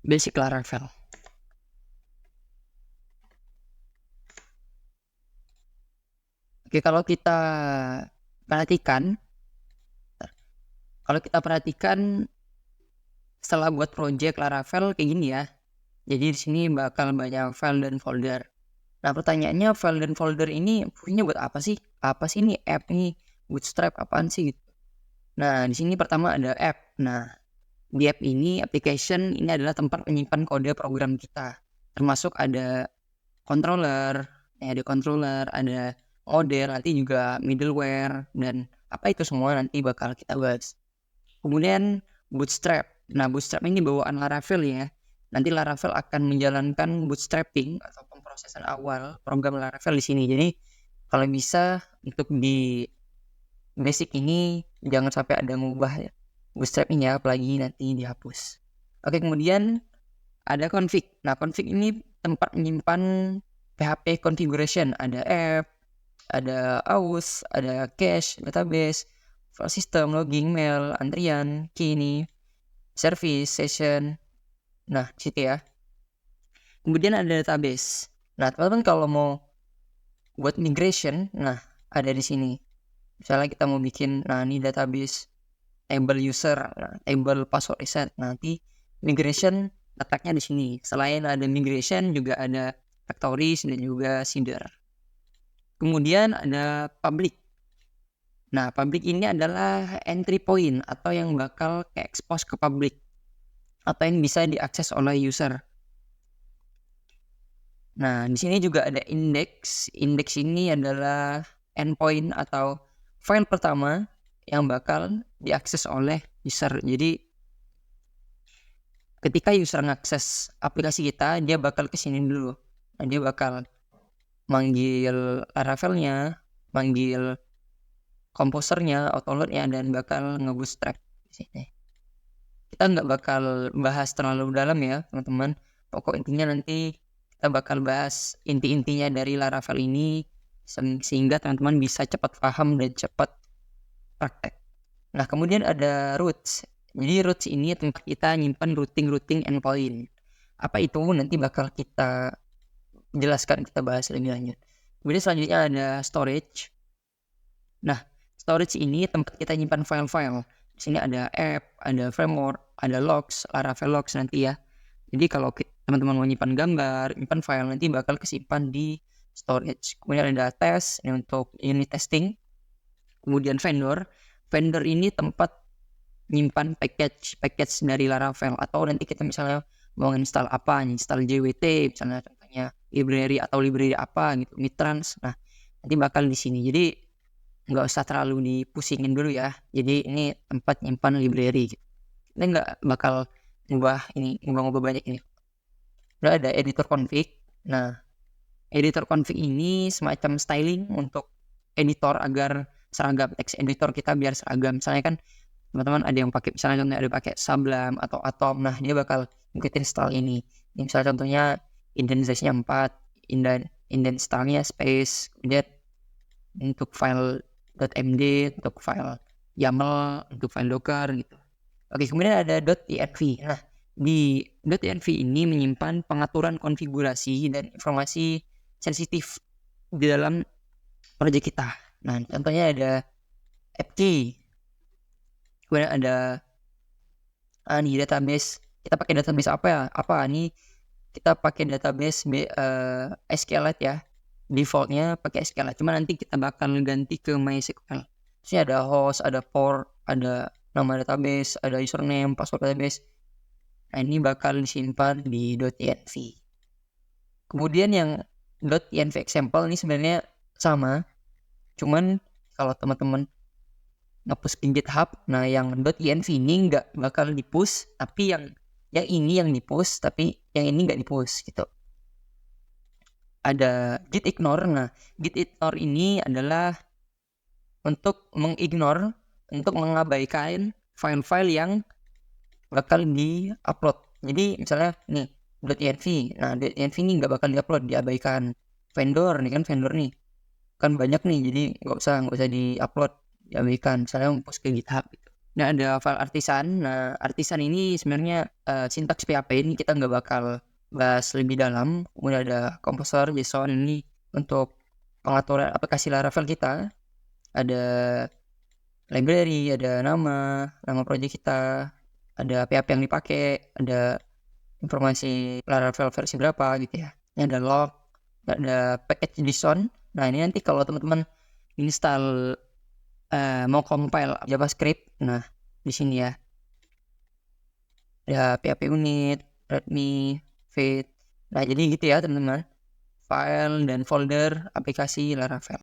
Basic Laravel. Oke, kalau kita perhatikan setelah buat project Laravel kayak gini ya. Jadi di sini bakal banyak file dan folder. Nah, pertanyaannya file dan folder ini fungsinya buat apa sih? Apa sih ini app nih? Bootstrap apaan sih gitu. Nah, di sini pertama ada app. Nah, di app ini application ini adalah tempat menyimpan kode program kita. Termasuk ada controller, ada model, nanti juga middleware dan apa itu semua nanti bakal kita bahas. Kemudian Bootstrap. Nah, Bootstrap ini bawaan Laravel ya. Nanti Laravel akan menjalankan bootstrapping atau pemrosesan awal program Laravel di sini. Jadi kalau bisa untuk di basic ini jangan sampai ada ngubah bootstraping ya, apalagi nanti dihapus. Oke, kemudian ada config. Nah, config ini tempat menyimpan PHP configuration. Ada app, ada aus, ada cache, database, file system, logging, mail, antrian, key ini, service, session. Nah, situ ya. Kemudian ada database. Nah, teman-teman kalau mau buat migration, nah ada di sini. Misalnya kita mau bikin, nah ini database table user, nah, table password reset. Nanti migration letaknya di sini. Selain ada migration juga ada factories dan juga seeder. Kemudian ada public. Nah, public ini adalah entry point atau yang bakal ke-expose ke public atau yang bisa diakses oleh user. Nah, di sini juga ada index. Index ini adalah endpoint atau file pertama yang bakal diakses oleh user. Jadi ketika user ngakses aplikasi kita, dia bakal kesini dulu. Nah, dia bakal manggil Laravelnya, manggil komposernya, autoloadnya, dan bakal nge-bootstrap di sini. Kita nggak bakal bahas terlalu dalam ya, teman-teman. Pokok intinya nanti kita bakal bahas inti-intinya dari Laravel ini sehingga teman-teman bisa cepat paham dan cepat praktek. Nah, kemudian ada roots. Jadi roots ini tempat kita nyimpan routing endpoint. Apa itu nanti bakal kita jelaskan, kita bahas lebih lanjut. Kemudian selanjutnya ada storage. Nah, storage ini tempat kita nyimpan file-file. Di sini ada app, ada framework, ada logs, Laravel logs nanti ya. Jadi kalau teman-teman mau nyimpan gambar, nyimpan file, nanti bakal kesimpan di storage. Kemudian ada test ini untuk unit testing. Kemudian vendor ini tempat nyimpan package dari Laravel, atau nanti kita misalnya mau install apa, install JWT misalnya, contohnya library apa gitu, Mitrans. Nah, nanti bakal di sini. Jadi nggak usah terlalu dipusingin dulu ya. Jadi ini tempat nyimpan library gitu. Ini nggak bakal ngubah banyak ini. Udah ada editor config. Nah, editor config ini semacam styling untuk editor agar seragam, text editor kita biar seragam. Misalnya kan teman-teman ada yang pakai, misalnya contohnya ada pakai Sublime atau Atom, nah dia bakal ngikutin style ini. Ini misalnya contohnya indent size-nya 4, indent style-nya space, kemudian untuk file .md, untuk file YAML, untuk file docker gitu. Oke, kemudian ada .env. Nah, di .env ini menyimpan pengaturan konfigurasi dan informasi sensitif di dalam project kita. Nah, contohnya ada app-key. Kemudian ada database. Kita pakai database apa ya? Nih kita pakai database SQLite ya. Defaultnya pakai SQLite. Cuma nanti kita bakal ganti ke MySQL. Terus ada host, ada port, ada nama database, ada username, password database. Nah, ini bakal disimpan di .env. Kemudian yang .env example ini sebenarnya sama. Cuman kalau teman-teman nge-push ke GitHub, nah yang .env ini nggak bakal di-push, tapi yang ini yang di-push, tapi yang ini nggak di-push gitu. Ada git ignore. Nah, git ignore ini adalah untuk mengabaikan file-file yang bakal di-upload. Jadi misalnya nih .env, nah .env ini nggak bakal di-upload, diabaikan. Vendor nih kan banyak nih, jadi nggak usah di-upload, diabaikan. Misalnya post ke GitHub gitu. Nah, ada file artisan. Nah, artisan ini sebenarnya sintaks PHP ini kita nggak bakal bahas lebih dalam. Kemudian ada composer JSON ini untuk pengaturan aplikasi Laravel kita. Ada library, ada nama project kita, ada PHP yang dipakai, ada informasi Laravel versi berapa gitu ya. Ini ada log, ada package JSON. Nah, ini nanti kalau teman-teman install mau compile JavaScript, nah di sini ya ada PHP unit, readme, feed. Nah, jadi gitu ya teman-teman, file dan folder aplikasi Laravel.